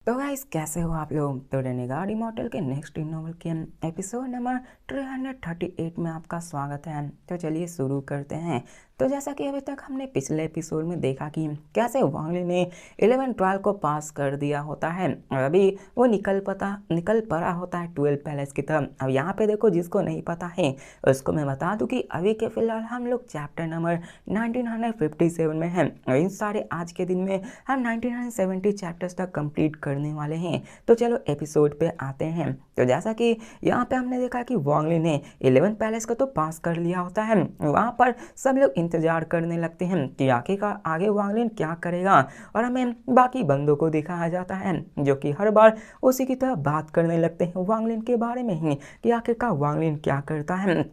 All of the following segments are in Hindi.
तो गाइस कैसे हो आप लोग। तो रेनेगार्ड इमॉर्टल के नेक्स्ट नॉवल के एपिसोड नंबर 338 में आपका स्वागत है। तो चलिए शुरू करते हैं। तो जैसा कि अभी तक हमने पिछले एपिसोड में देखा कि कैसे वांग ली ने 11-12 को पास कर दिया होता है और अभी वो निकल पड़ा होता है 12 पैलेस की तरफ। अब यहाँ पे देखो, जिसको नहीं पता है उसको मैं बता दूं कि अभी के फिलहाल हम लोग चैप्टर नंबर 1957 में हैं और इन सारे आज के दिन में हम 1970 चैप्टर्स तक कंप्लीट करने वाले हैं। तो चलो एपिसोड पे आते हैं। तो जैसा कि यहाँ पे हमने देखा कि वांग ली ने 11 पैलेस को तो पास कर लिया होता है। वहाँ पर सब लोग इंतजार करने लगते हैं कि आखिरकार आगे वांग ली क्या करेगा और हमें बाकी बंदों को दिखाया जाता है जो कि हर बार उसी की तरह बात करने लगते हैं वांग ली के बारे में ही कि आखिरकार वांग ली क्या करता है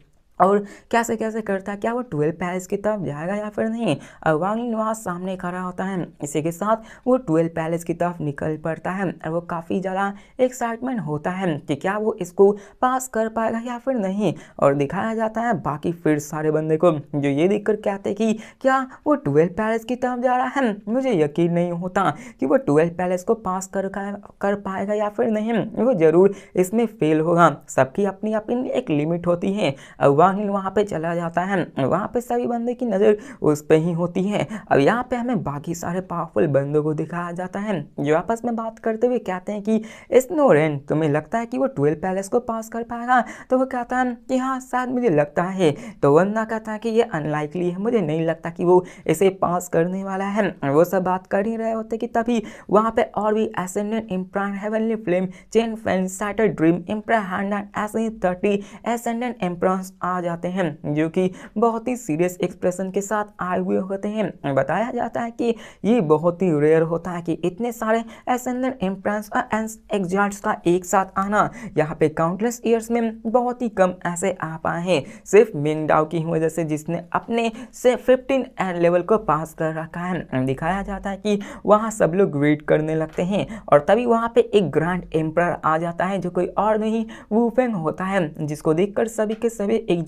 और कैसे कैसे करता है, क्या वो 12 पैलेस की तरफ जाएगा या फिर नहीं। वांग ली वहाँ सामने खड़ा होता है, इसी के साथ वो 12 पैलेस की तरफ निकल पड़ता है और वो काफ़ी ज़्यादा एक्साइटमेंट होता है कि क्या वो इसको पास कर पाएगा या फिर नहीं। और दिखाया जाता है बाकी फिर सारे बंदे को जो ये देख कर कहते कि क्या वो 12 पैलेस की तरफ जा रहा है। मुझे यकीन नहीं होता कि वो 12 पैलेस को पास कर पाएगा या फिर नहीं, वो ज़रूर इसमें फेल होगा। सबकी अपनी अपनी एक लिमिट होती है। वांग ली वहाँ पे चला जाता है, वहाँ पे सभी बंदे की नज़र उस पे ही होती है। अब यहाँ पे हमें बाकी सारे पावरफुल बंदों को दिखाया जाता है जो आपस में बात करते हुए कहते हैं कि स्नोरेन, तुम्हें लगता है कि वो 12 पैलेस को पास कर पाएगा। तो वो कहता है कि हाँ शायद मुझे लगता है। तो वरना कहता है कि ये अनलाइकली है, मुझे नहीं लगता कि वो इसे पास करने वाला है। वो सब बात कर ही रहे होते कि तभी वहाँ पे और भी ascendant emperor, heavenly flame, Chen Fan, shattered dream emperor, Handan, ऐसे 30 एसेंडेंट एम्परर्स आ जाते हैं जो कि बहुत ही सीरियस एक्सप्रेशन के साथ आए हुए होते हैं। बताया जाता है कि ये बहुत ही रेयर होता है कि इतने सारे एसेंडेंट एम्परर्स और एग्जार्ड्स का एक साथ आना। यहाँ पे काउंटलेस ईयर्स में बहुत ही कम ऐसे आ पाए हैं, सिर्फ मिंगडाओ की वजह से जिसने अपने से 15 लेवल को पास कर रखा है। दिखाया जाता है कि वहाँ सब लोग वेट करने लगते हैं और तभी वहाँ पे एक ग्रैंड एम्परर आ जाता है जो कोई और नहीं वू फेंग होता है, जिसको देखकर सभी के सभी एग्जार्ड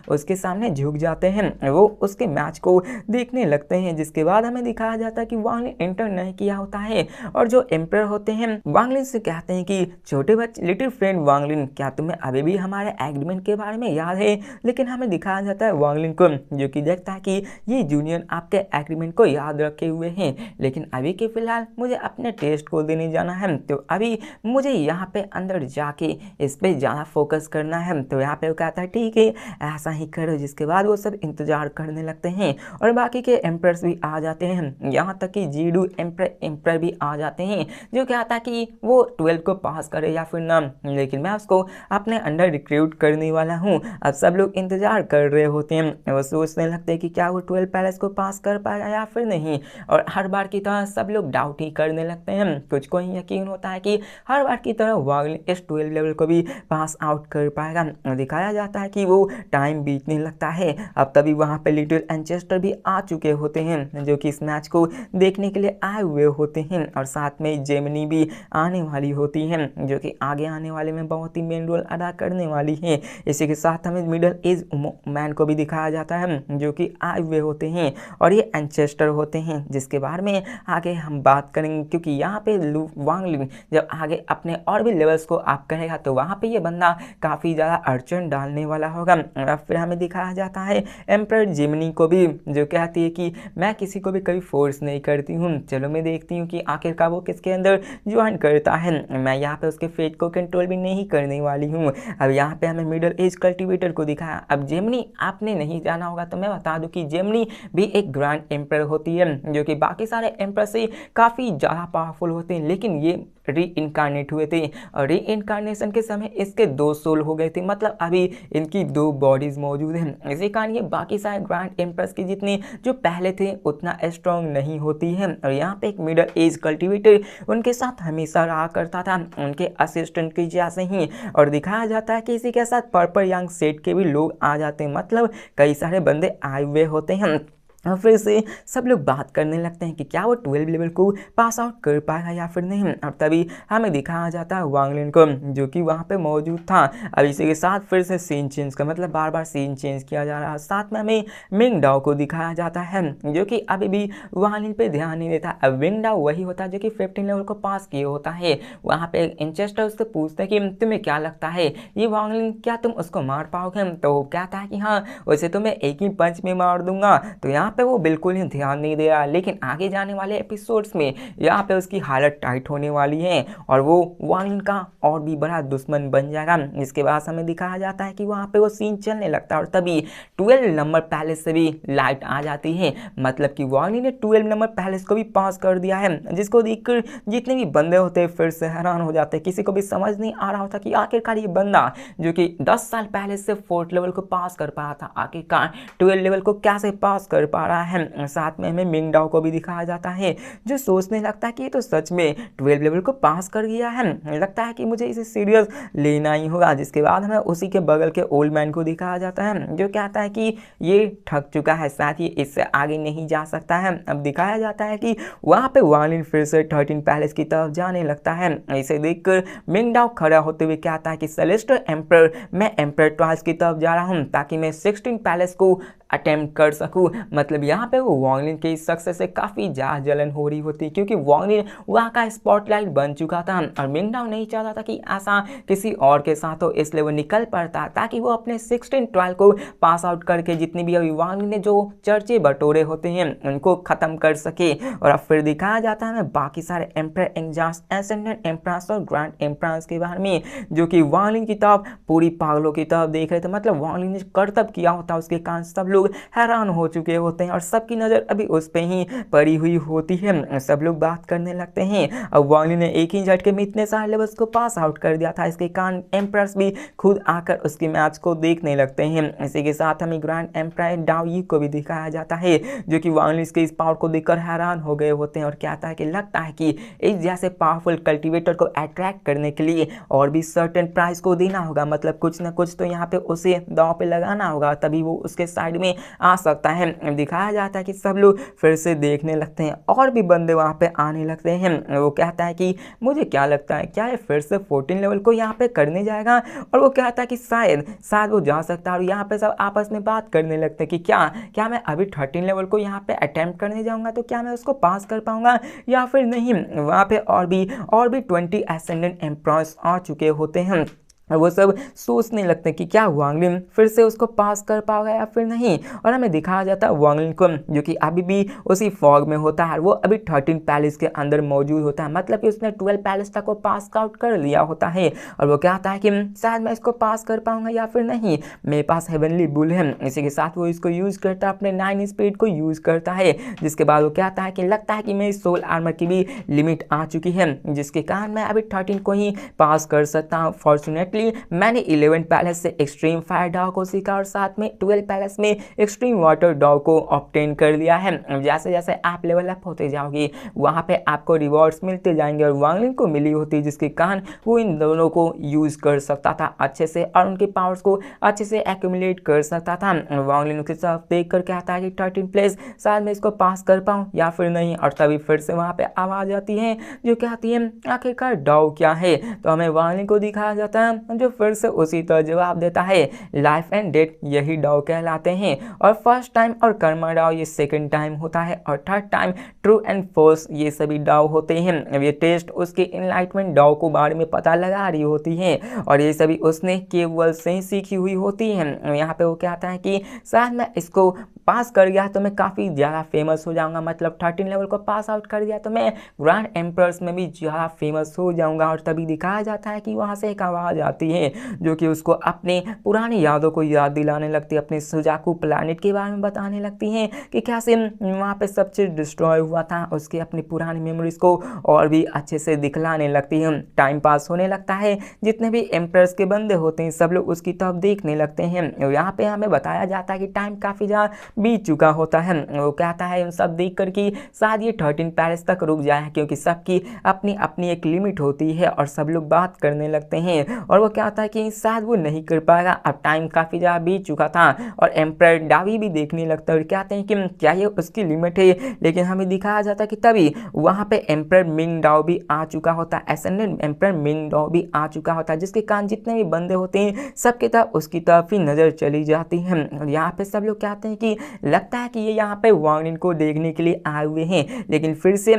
उसके सामने झुक जाते हैं। वो उसके मैच को देखने लगते हैं, जिसके बाद हमें दिखाया जाता है कि वांग ली एंटर नहीं किया होता है और जो एम्परर होते हैं वांग ली से कहते हैं कि छोटे बच्चे, लिटिल फ्रेंड वांग ली, क्या तुम्हें अभी भी हमारे एग्रीमेंट के बारे में याद है। लेकिन हमें दिखाया जाता है वांग ली को जो कि देखता है कि ये जूनियर आपके एग्रीमेंट को याद रखे हुए हैं, लेकिन अभी के फिलहाल मुझे अपने टेस्ट को देने जाना है। तो अभी मुझे यहाँ पे अंदर जाके इस पे ज़्यादा फोकस करना है। तो यहाँ पे वो कहता है ठीक है ऐसा ही करो। जिसके बाद वो सब इंतजार करने लगते हैं और बाकी के एम्परर्स भी आ जाते हैं, यहाँ तक कि जीडू एम्परर भी आ जाते हैं जो कहता है कि वो 12 को पास करे या फिर ना, लेकिन मैं उसको अपने अंडर रिक्रूट करने वाला हूँ। अब सब लोग इंतजार कर रहे होते हैं, वो सोचने लगते हैं कि क्या वो 12 पैलेस को पास कर पाएगा या फिर नहीं। और हर बार की तरह सब लोग डाउट ही करने लगते हैं। कुछ को ही यकीन होता है कि हर बार की तरह वांग ली इस 12 लेवल को भी पास आउट कर पाएगा। दिखाया जाता है कि वो टाइम बीतने लगता है। अब तभी वहाँ पे लिटिल एंचेस्टर भी आ चुके होते हैं जो कि इस मैच को देखने के लिए आए हुए होते हैं और साथ में जेमिनी भी आने वाली होती है जो कि आगे आने वाले में बहुत ही मेन रोल अदा करने वाली है। इसी के साथ हमें मिडिल एज मैन को भी दिखाया जाता है जो कि आए हुए होते हैं और ये एंचेस्टर होते हैं, जिसके बारे में आगे हम बात करेंगे क्योंकि यहाँ पे वांग ली जब आगे अपने और भी लेवल्स को आप करेगा तो वहाँ पे ये बंदा काफ़ी ज़्यादा अड़चन डालने वाला होगा। और फिर हमें दिखाया जाता है एम्परर जेमिनी को भी जो कहती है कि मैं किसी को भी कभी फोर्स नहीं करती हूँ, चलो मैं देखती हूँ कि आखिरकार वो किसके अंदर ज्वाइन करता है। मैं यहाँ पे उसके फेट को कंट्रोल भी नहीं करने वाली हूँ। अब यहाँ पे हमें मिडिल एज कल्टिवेटर को दिखाया। अब जेमिनी आपने नहीं जाना होगा तो मैं बता दूं कि जेमिनी भी एक ग्रैंड एम्परर होती है जो कि बाकी सारे एम्परर से काफ़ी ज़्यादा पावरफुल होते हैं, लेकिन ये री इनकारनेट हुए थे और री इनकारनेशन के समय इसके 2 सोल हो गए थे, मतलब अभी इनकी 2 बॉडीज मौजूद हैं। इसी कारण ये बाकी सारे ग्रैंड एम्परर्स की जितनी जो पहले थे उतना स्ट्रॉन्ग नहीं होती है। और यहाँ पे एक मिडिल एज कल्टिवेटर उनके साथ हमेशा रहा करता था, उनके असिस्टेंट की जैसे ही। और दिखाया जाता है कि इसी के साथ पर्पल यंग सेट के भी लोग आ जाते हैं, मतलब कई सारे बंदे आए हुए होते हैं। और फिर से सब लोग बात करने लगते हैं कि क्या वो 12 लेवल को पास आउट कर पाएगा या फिर नहीं। और तभी हमें दिखाया जाता है वांग लिन को, जो कि वहाँ पे मौजूद था। अब इसी के साथ फिर से सीन चेंज का मतलब बार बार सीन चेंज किया जा रहा है। साथ में हमें मिंग डाओ को दिखाया जाता है, जो कि अभी भी वांग लिन पे ध्यान नहीं देता। अब मिंग डाओ वही होता है जो कि 15 लेवल को पास किए होता है। वहाँ पे एक इंचेस्टर उससे पूछता है कि तुम्हें क्या लगता है ये वांग लिन, क्या तुम उसको मार पाओगे? तो वो कहता है कि हाँ, वैसे तो मैं एक ही पंच में मार दूंगा। तो यहाँ पे वो बिल्कुल ही ध्यान नहीं दे रहा, लेकिन आगे जाने वाले एपिसोड्स में यहाँ पे उसकी हालत टाइट होने वाली है और वो वांग लिन का और भी बड़ा दुश्मन बन जाएगा। इसके बाद हमें दिखाया जाता है कि वहाँ पे वो सीन चलने लगता है और तभी 12 नंबर पैलेस से भी लाइट आ जाती है। मतलब कि वांग लिन ने 12 नंबर पैलेस को भी पास कर दिया है, जिसको देखकर जितने भी बंदे होते हैं फिर से हैरान हो जाते हैं। किसी को भी समझ नहीं आ रहा होता कि आखिरकार ये बंदा जो कि 10 साल पहले से 4th लेवल को पास कर पाया था, आखिरकार 12 लेवल को कैसे पास कर पा रहा है। साथ में हमें मिंग डाओ को भी दिखाया जाता है, जो सोचने लगता है कि ये तो सच में 12 लेवल को पास कर गया है, लगता है कि मुझे इसे सीरियस लेना ही होगा। जिसके बाद हमें उसी के बगल के ओल्ड मैन को दिखाया जाता है, जो कहता है कि ये थक चुका है, साथ ही इससे आगे नहीं जा सकता है। अब दिखाया जाता है कि वहाँ पे वांग लिन फिर से 13 पैलेस की तरफ जाने लगता है। इसे देखकर मिंग डाओ खड़ा होते हुए कहता है कि सेलेस्टर एम्पर, मैं एम्पर ट्वाइस की तरफ जा रहा हूँ ताकि मैं 16 पैलेस को अटेम्प्ट कर सकूं। मतलब यहाँ पे वो वांग लिन के इस सक्सेस से काफ़ी ज़्यादा जलन हो रही होती, क्योंकि वांग लिन वहाँ का स्पॉटलाइट बन चुका था और मिंग डाओ नहीं चाहता था कि ऐसा किसी और के साथ हो, इसलिए वो निकल पड़ता ताकि वो अपने 16 12 को पास आउट करके जितनी भी अभी वांग लिन ने जो चर्चे बटोरे होते हैं उनको ख़त्म कर सके। और अब फिर दिखाया जाता है हमें बाकी सारे एम्पर एग्जास्ट एसेंडेंट एम्परर्स और ग्रैंड एम्परर्स के बारे में, जो कि वांग लिन की तरफ पूरी पागलों की तरफ देख रहे थे। मतलब वांग लिन ने करतब किया होता उसके कारण सब लोग हैरान हो चुके होते हैं और सबकी नज़र अभी उस पे ही पड़ी हुई होती है। सब लोग बात करने लगते हैं। अब वांग लिन ने एक ही झटके में इतने सारे लेवल्स को पास आउट कर दिया था, इसके कारण एम्परर्स भी खुद आकर उसके मैच को देखने लगते हैं। इसी के साथ हमें ग्रैंड एम्परर डाओ यी को भी दिखाया जाता है, जो कि वांग लिन के इस पावर को देखकर हैरान हो गए होते हैं और कहता है कि लगता है कि इस जैसे पावरफुल कल्टिवेटर को अट्रैक्ट करने के लिए और भी सर्टेन प्राइस को देना होगा। मतलब कुछ ना कुछ तो यहाँ पे उसे दांव पे लगाना होगा, तभी वो उसके साइड में आ सकता है। दिखाया जाता है कि सब लोग फिर से देखने लगते हैं और भी बंदे वहाँ पे आने लगते हैं। वो कहता है कि मुझे क्या लगता है, क्या ये फिर से 14 लेवल को यहाँ पे करने जाएगा? और वो कहता है कि शायद वो जा सकता है। और यहाँ पे सब आपस में बात करने लगते हैं कि क्या मैं अभी 13 लेवल को यहाँ पे अटेम्प्ट करने जाऊँगा तो क्या मैं उसको पास कर पाऊँगा या फिर नहीं। वहाँ पे और भी 20 एसेंडेंट एम्परर्स आ चुके होते हैं और वो सब सोचने लगते हैं कि क्या वांग लिन फिर से उसको पास कर पाएगा या फिर नहीं। और हमें दिखाया जाता है वांग लिन को, जो कि अभी भी उसी फॉग में होता है, वो अभी 13 पैलेस के अंदर मौजूद होता है। मतलब कि उसने 12 पैलेस तक को पास आउट कर लिया होता है और वो कहता है कि शायद मैं इसको पास कर पाऊंगा या फिर नहीं, मेरे पास हेवनली बुल है। इसी के साथ वो इसको यूज़ करता है, अपने 9 स्पीड को यूज़ करता है। जिसके बाद वो कहता है कि लगता है कि मेरी सोल आर्मर की भी लिमिट आ चुकी है, जिसके कारण मैं अभी 13 को ही पास कर सकता हूँ। फॉर्चुनेटली मैंने 11 पैलेस से एक्सट्रीम फायर डॉग को सीखा और साथ में 12 पैलेस में एक्सट्रीम वाटर डॉग को ऑब्टेन कर लिया है। जैसे जैसे आप लेवल अप होते जाओगे वहाँ पे आपको रिवॉर्ड्स मिलते जाएंगे और वांग लिन को मिली होती, जिसके कारण वो इन दोनों को यूज़ कर सकता था अच्छे से और उनके पावर्स को अच्छे से एक्यूमुलेट कर सकता था। वांग लिन के साथ देख कर कहता है कि 13 प्लेस शायद मैं इसको पास कर पाऊँ या फिर नहीं। और तभी फिर से वहाँ पे आवाज़ आती है जो कहती है आखिरकार डॉग क्या है। तो हमें वांग लिन को दिखाया जाता है जो फिर से उसी तरह जवाब देता है, लाइफ एंड डेथ यही डाओ कहलाते हैं। और फर्स्ट टाइम और कर्मा डाओ ये सेकंड टाइम होता है और third time true and false ये सभी डाओ होते हैं। अब ये टेस्ट उसके इनलाइटमेंट डाओ को बारे में पता लगा रही होती है और ये सभी उसने केवल से ही सीखी हुई होती है। यहाँ पे वो कहता है कि शायद मैं इसको पास कर गया तो मैं काफ़ी ज़्यादा फेमस हो जाऊंगा। मतलब 13 लेवल को पास आउट कर दिया तो मैं ग्रैंड एम्परर्स में भी ज़्यादा फेमस हो जाऊंगा। और तभी दिखाया जाता है कि वहाँ से एक आवाज़ आती है जो कि उसको अपने पुरानी यादों को याद दिलाने लगती है, अपने सुजाकू प्लैनेट के बारे में बताने लगती है कि कैसे वहाँ पे सब चीज़ डिस्ट्रॉय हुआ था। उसके अपनी पुरानी मेमोरीज को और भी अच्छे से दिखलाने लगती है। टाइम पास होने लगता है, जितने भी एम्परर्स के बंदे होते हैं सब लोग उसकी तरफ देखने लगते हैं। यहाँ पे हमें बताया जाता है कि टाइम काफ़ी ज़्यादा बीत चुका होता है। वो कहता है उन सब देख कर कि शायद ये 13 पैलेस तक रुक जाए, क्योंकि सबकी अपनी अपनी एक लिमिट होती है और सब लोग बात करने लगते हैं। और वो कहता है कि शायद वो नहीं कर पाएगा, अब टाइम काफ़ी ज़्यादा बीत चुका था। और एम्परर डावी भी देखने लगता है और कहते हैं कि क्या ये उसकी लिमिट है, लेकिन हमें दिखाया जाता है कि तभी वहाँ पे एम्परर मिंग डाओ भी आ चुका होता है, एसेंडेंट एम्परर मिंग डाओ भी आ चुका होता है, जिसके कारण जितने भी बंदे होते हैं सबकी तरफ उसकी तरफ ही नज़र चली जाती है। और यहाँ पे सब लोग कहते हैं कि लगता है कि ये यहाँ पे वांग लिन को देखने के लिए आए हुए हैं, लेकिन फिर से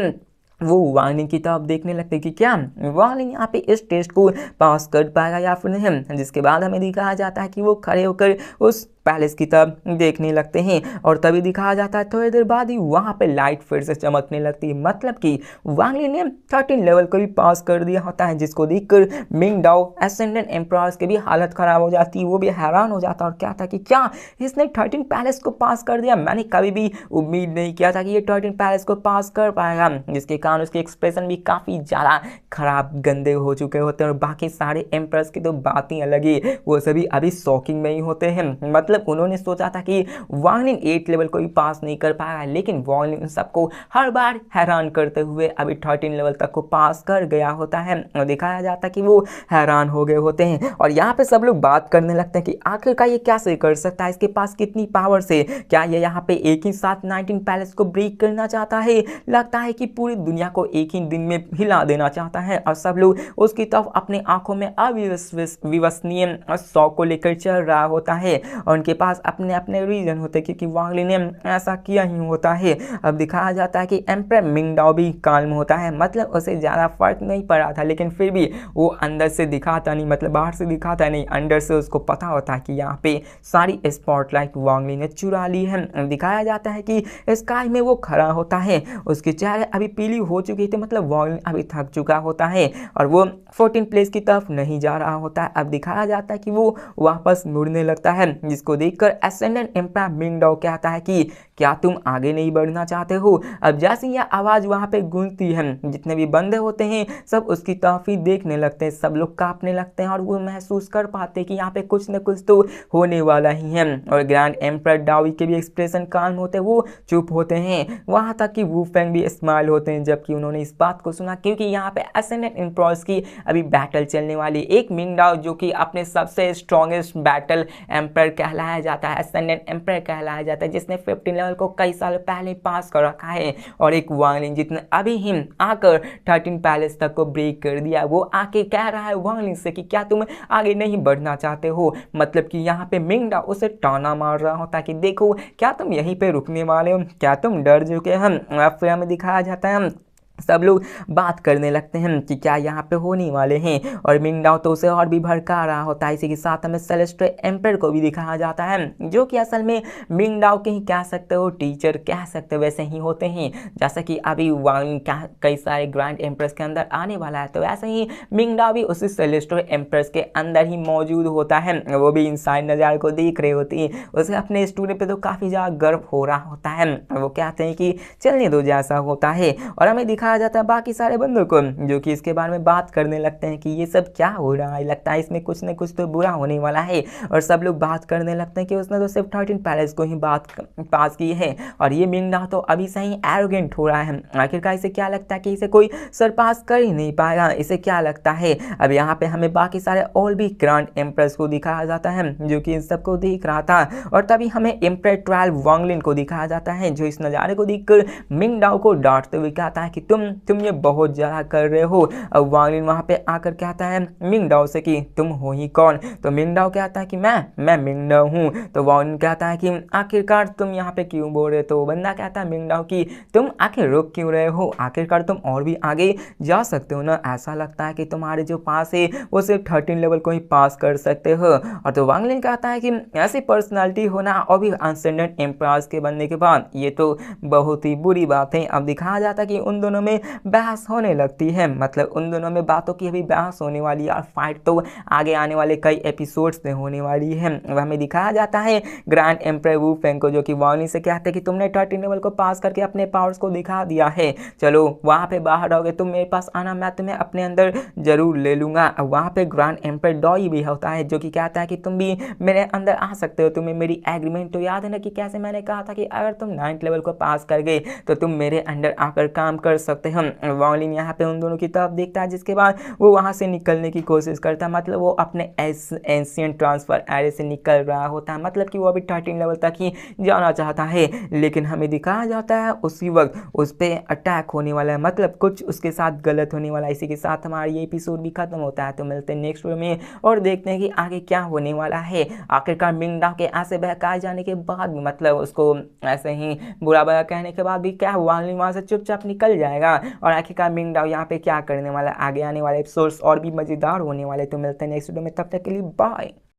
वो वांग लिन की तरफ देखने लगते हैं कि क्या वांग लिन यहाँ पे इस टेस्ट को पास कर पाएगा या फिर नहीं। जिसके बाद हमें दिखाया जाता है कि वो खड़े होकर उस पैलेस की तरफ देखने लगते हैं और तभी दिखाया जाता है थोड़ी देर बाद ही वहाँ पे लाइट फिर से चमकने लगती है, मतलब कि वांग लिन ने 13 लेवल को भी पास कर दिया होता है, जिसको देखकर मिंग डाओ एसेंडेंट एम्परर्स की भी हालत खराब हो जाती है। वो भी हैरान हो जाता है और कहता है कि क्या इसने 13 पैलेस को पास कर दिया, मैंने कभी भी उम्मीद नहीं किया था कि ये 13 पैलेस को पास कर पाएगा। जिसके कारण उसके एक्सप्रेशन भी काफ़ी ज़्यादा खराब गंदे हो चुके होते हैं और बाकी सारे एम्परर्स की तो बात ही अलग ही, वो सभी अभी शॉकिंग में ही होते हैं। मतलब उन्होंने सोचा था कि वांग लिन 8 लेवल को भी पास नहीं कर पाएगा, लेकिन वांग लिन सबको हर बार हैरान करते हुए अभी 13 लेवल तक को पास कर गया होता है और दिखाया जाता है कि वो हैरान हो गए होते हैं। और यहाँ पे सब लोग बात करने लगते हैं कि आखिरकार ये कैसे कर सकता है, इसके पास कितनी पावर से, क्या ये यहाँ पे एक ही साथ 19 पैलेस को ब्रेक करना चाहता है, लगता है कि पूरी दुनिया को एक ही दिन में हिला देना चाहता है। और सब लोग उसकी तरफ अपने आंखों में अविश्वसनीय शौक को लेकर चल रहा होता है और उनके पास अपने अपने रीजन होते हैं क्योंकि वांग लिन ने ऐसा किया ही होता है। अब दिखाया जाता है कि एम्परर मिंग डाओ भी काल्म होता है, मतलब उसे ज़्यादा फर्क नहीं पड़ा था, लेकिन फिर भी वो अंदर से दिखाता नहीं, मतलब बाहर से दिखाता नहीं, अंदर से उसको पता होता है कि यहाँ पे सारी स्पॉटलाइट वांग लिन ने चुरा ली है। दिखाया जाता है कि स्काई में वो खड़ा होता है, उसके चेहरे अभी पीली हो चुकी थी, मतलब वांग लिन अभी थक चुका होता है और वो 14 प्लेस की तरफ नहीं जा रहा होता है। अब दिखाया जाता है कि वो वापस मुड़ने लगता है, जिसको देखकर एसेंडेंट एम्परर मिंग डाओ कहता है कि क्या तुम आगे नहीं बढ़ना चाहते हो। अब जैसे यह आवाज़ वहाँ पे गूंजती है, जितने भी बंदे होते हैं सब उसकी तरफ ही देखने लगते हैं, सब लोग कांपने लगते हैं और वो महसूस कर पाते हैं कि यहाँ पे कुछ न कुछ तो होने वाला ही है। और ग्रैंड एम्परर डाओई के भी एक्सप्रेशन काम होते हैं, वो चुप होते हैं, वहाँ तक कि वू फेंग भी स्माइल होते हैं जबकि उन्होंने इस बात को सुना, क्योंकि यहाँ पे एसेंडेंट एम्परर्स की अभी बैटल चलने वाली। एक मिंग डाओ जो कि अपने सबसे स्ट्रॉन्गेस्ट बैटल एम्परर कहलाया जाता है, एसेंडेंट एम्परर कहलाया जाता है, जिसने 15 लेवल को कई साल पहले पास कर रखा है, और एक वांग लिन जिसने अभी ही आकर 13 पैलेस तक को ब्रेक कर दिया। वो आके कह रहा है वांग लिन से कि क्या तुम आगे नहीं बढ़ना चाहते हो, मतलब कि यहाँ पे मिंग डाओ उसे ताना मार रहा होता कि देखो क्या तुम यहीं पे रुकने वाले हो, क्या तुम डर चुके हैं। फिर हमें दिखाया जाता है सब लोग बात करने लगते हैं कि क्या यहाँ पे होने वाले हैं और मिंग डाओ तो उसे और भी भड़का रहा होता है। इसी के साथ हमें सेलेस्टियल एम्परर को भी दिखाया जाता है, जो कि असल में मिंग डाओ के ही कह सकते हो टीचर कह सकते हो वैसे ही होते हैं, जैसा कि अभी वांग कई सारे ग्रैंड एम्परर्स के अंदर आने वाला है, तो वैसे ही मिंग डाओ भी उसी सेलेस्टियल एम्परर्स के अंदर ही मौजूद होता है। वो भी इंसान नज़ारे को देख रहे होते हैं, उसे अपने स्टूडेंट पे तो काफ़ी ज़्यादा गर्व हो रहा होता है। वो कहते हैं कि चलने दो जैसा होता है, और हमें दिखाया जाता है बाकी सारे बंदों को जो कि इसके बारे में बात करने लगते हैं कि ये सब क्या हो रहा है, लगता है इसमें कुछ न कुछ तो बुरा होने वाला है। और सब लोग बात करने लगते हैं कि उसने तो सिर्फ 13 पैलेस को ही बात पास की है और ये मिंग डाओ तो अभी से ही एरोगेंट हो रहा है, आखिरकार इसे क्या लगता है कि इसे कोई सरपास कर ही नहीं पाएगा, इसे क्या लगता है। अब यहाँ पे हमें बाकी सारे और भी ग्रैंड एम्परर्स को दिखाया जाता है जो कि इन सबको देख रहा था, और तभी हमें एम्परर 12 वांग लिन को दिखाया जाता है, जो इस नज़ारे को देखकर मिंग डाओ को डांटते हुए कहता है कि तुम ये बहुत ज़्यादा कर रहे हो। अब वांग लिन वहाँ पे आकर कहता है मिंग डाओ से कि तुम हो ही कौन, तो मिंग डाओ कहता है कि मैं मिंग डाओ हूँ। तो वांग लिन कहता है कि आखिरकार तुम यहाँ पे क्यों बोल रहे, तो बंदा कहता है मिंग डाओ कि तुम आखिर रुक क्यों रहे हो, आखिरकार तुम और भी आगे जा सकते हो ना, ऐसा लगता है कि तुम्हारे जो पास है वो सिर्फ 13 लेवल को ही पास कर सकते हो। और तो वांग लिन कहता है कि ऐसी पर्सनालिटी होना और भी अनसेंडेंट एम्परर्स के बनने के बाद ये तो बहुत ही बुरी बात है। अब दिखाया जाता है कि उन दोनों में में बहस होने लगती है। मतलब उन दोनों में बातों की अभी बहस होने वाली है और फाइट तो आगे आने वाले कई एपिसोड्स में होने वाली है। अब हमें दिखाया जाता है ग्रैंड एम्परर वू फेंग को, जो कि वार्नी से कहते हैं कि तुमने 13 लेवल को पास करके अपने पावर्स को दिखा दिया है, चलो वहाँ पे बाहर आओगे तुम मेरे पास आना, मैं तुम्हें अपने अंदर जरूर ले लूंगा। अब वहाँ पे ग्रैंड एम्परर डॉई भी होता है जो कि कहता है कि तुम भी मेरे अंदर आ सकते हो, तुम्हें मेरी एग्रीमेंट तो याद है ना कि कैसे मैंने कहा था कि अगर तुम 9th लेवल को पास कर गए तो तुम मेरे अंडर आकर काम कर सकते हो। वॉलिन यहाँ पे उन दोनों की तरफ देखता है, जिसके बाद वो वहाँ से निकलने की कोशिश करता है। मतलब वो अपने एंशिएंट ट्रांसफर एरे से निकल रहा होता है, मतलब कि वो अभी 13 लेवल तक ही जाना चाहता है। लेकिन हमें दिखाया जाता है उसी वक्त उस पर अटैक होने वाला है, मतलब कुछ उसके साथ गलत होने वाला है। इसी के साथ हमारा ये एपिसोड भी खत्म होता है। तो मिलते हैं नेक्स्ट वीडियो में और देखते हैं कि आगे क्या होने वाला है। आखिरकार मिंगडाओ के ऐसे बहकाए जाने के बाद भी, मतलब उसको ऐसे ही बुरा भला कहने के बाद भी क्या वार्नी वहां से चुपचाप निकल जाएगा, और आखिरकार मिंगडाओ यहाँ पे क्या करने वाला है। आगे आने वाले एपिसोड्स और भी मजेदार होने वाले। तो मिलते हैं नेक्स्ट वीडियो में, तब तक के लिए बाय।